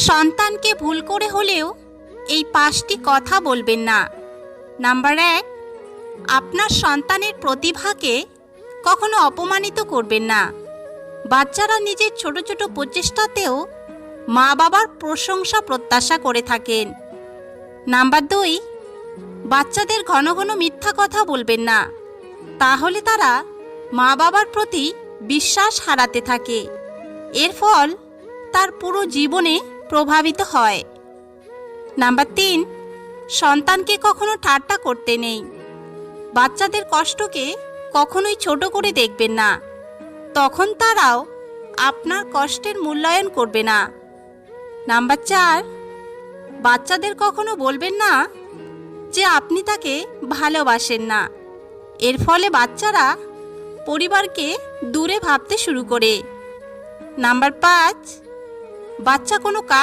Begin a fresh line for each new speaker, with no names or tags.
সন্তানকে ভুল করে হলেও এই 5টি কথা বলবেন না। নাম্বার 1, আপনার সন্তানের প্রতিভাকে কখনো অপমানিত করবেন না। বাচ্চারা নিজের ছোট ছোট প্রচেষ্টাতেও মা বাবার প্রশংসা প্রত্যাশা করে থাকেন। নাম্বার 2, বাচ্চাদের ঘন ঘন মিথ্যা কথা বলবেন না, তাহলে তারা মা বাবার প্রতি বিশ্বাস হারাতে থাকে। এর ফল তার পুরো জীবনে প্রভাবিত হয়। নাম্বার 3, সন্তানকে কখনো ঠাট্টা করতে নেই। বাচ্চাদের কষ্টকে কখনোই ছোট করে দেখবেন না, তখন তারাও আপনার কষ্টের মূল্যায়ন করবে না। নাম্বার 4, বাচ্চাদের কখনো বলবেন না যে আপনি তাকে ভালোবাসেন না। এর ফলে বাচ্চারা পরিবারকে দূরে ভাবতে শুরু করে। নাম্বার 5, বাচ্চা কোনো